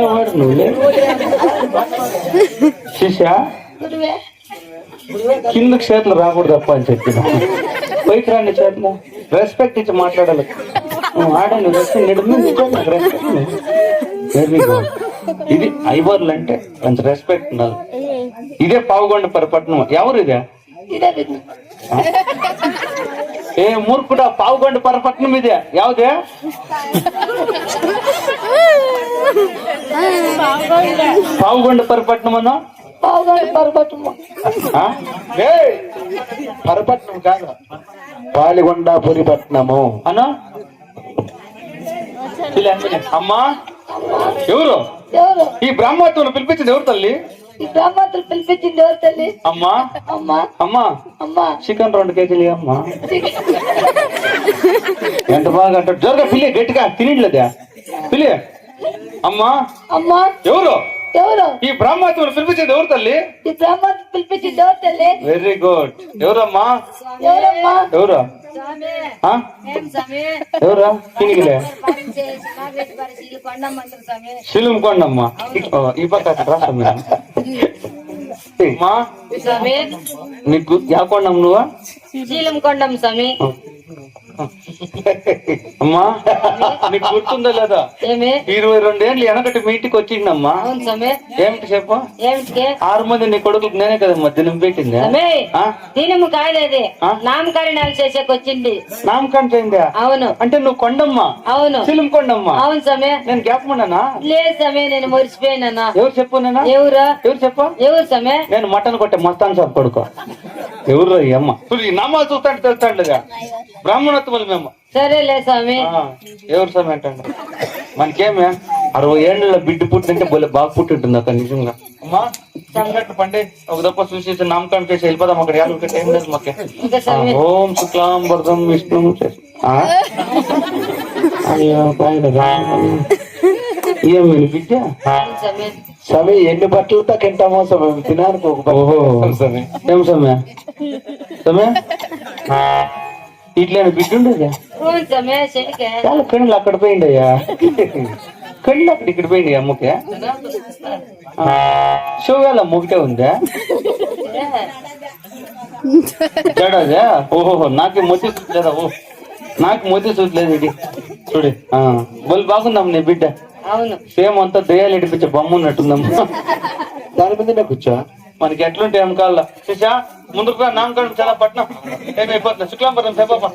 వాడు నువ్వులే శిష్య కిందకి చేతులు రాకూడదు తప్ప అని చెప్పిన పైకి రాండి చేతులు రెస్పెక్ట్ ఇచ్చి మాట్లాడాలి ఆడండి వెరీ గుడ్ ఇది ఐవర్లు అంటే కొంచెం రెస్పెక్ట్ ఉండాలి ఇదే పావుగొండ పరపట్నం ఎవరు ఇదే ఏ మూర్ఖుడా పావుగొండ పరపట్నం ఇదే యావదే పావుగొండ పరపట్నం అన్నా పరపట్నం కాదు పాలిగొండ పురిపట్నము అన్నా అమ్మా ఎవరు ఈ బ్రహ్మత్వం పిలిపించింది ఎవరు తల్లి బ్రహ్మతులు పిలిపించింది ఎవరు తల్లి అమ్మా అమ్మా అమ్మా అమ్మా చికెన్ 2 కేజీలు అమ్మా ఎంత బాగా అంటాడు జోరుగా పిల్లి గట్టిగా తినట్లేదా పిల్లి అమ్మా అమ్మా ఎవరు ఎవరు ఈ బ్రహ్మత్వం పిలిపించింది ఎవరు తల్లి ఈ బ్రహ్మతులు పిలిపించింది ఎవరు తల్లి వెరీ గుడ్ ఎవరమ్మా ఎవరమ్మా ఎవరు ఎవరా తినిగిలే శిలుం కొండమ్మా ఈ పక్క రామ్మా నీకు యా కొండం నువ్వా శీలం కొండం స్వామి అమ్మా నీకు గుర్తుందా లేదా 22 ఏళ్ళు వెనకటి మీ ఇంటికి వచ్చిందమ్మా ఏమిటి చెప్పు 6 మంది నీ కొడుకులకు నేనే కదమ్మా దినం పెట్టింది దినము కాలేదు నామకరణాలు చేసేకి వచ్చింది నామకరణం చేయిందా అవును అంటే నువ్వు కొండమ్మా అవును శిలం కొండమ్మా అవును సమయ నేను జ్ఞాపకున్నానా లేదు సమయ నేను మర్చిపోయినా ఎవరు చెప్పు నేనా ఎవరు చెప్పు ఎవరు సమయ నేను మటన్ కొట్టే మస్తాన్ సార్ కొడుకో ఎవరు ఈ అమ్మ నామాలు చూస్తాడు తెలుస్తాడుగా బ్రాహ్మణత్వలు మేము సరేలే స్వామి ఎవరు స్వామి అంటే మనకేమే 60 ఏళ్ళ బిడ్డ పుట్టింటే బాగా పుట్టింటుంది అక్కడ నిజంగా అమ్మా సంగటి పండి ఒక దప్ప చూసి నామకరణం చేసి వెళ్ళిపోదాం అక్కడ యాభై టైం లేదు మాకే ఓం శుక్లాం వరదం విష్ణు ఏమి బిడ్డ స్వామి ఎన్ని బట్టలతో తింటామో స్వామి తినానికి ఓహో ఏం సమయ సమయ ఇట్లా బిడ్డ ఉండేదా చాలా కళ్ళు అక్కడ పోయిండయ్యా కళ్ళు అక్కడ ఇక్కడ పోయింది అమ్మకే షోవేళ ముగిటే ఉందా జడదా ఓహో నాకే మొద్దు చూడలేదా ఓ నాకు మొద్దు చూడలేదు ఇది చూడు బోల్ బాగుందమ్మ నీ బిడ్డ అవును సేమ్ అంతా దయ్యాలు ఇడిపించే బొమ్మ ఉన్నట్టుందమ్మా దాని మీదనే కూర్చో మనకి ఎట్లుంటే వెనకాల చూసా ముందుకు నామకరణం చాలా పట్నం ఏమైపోతుంది శుక్లాంబరం చెప్పమ్మా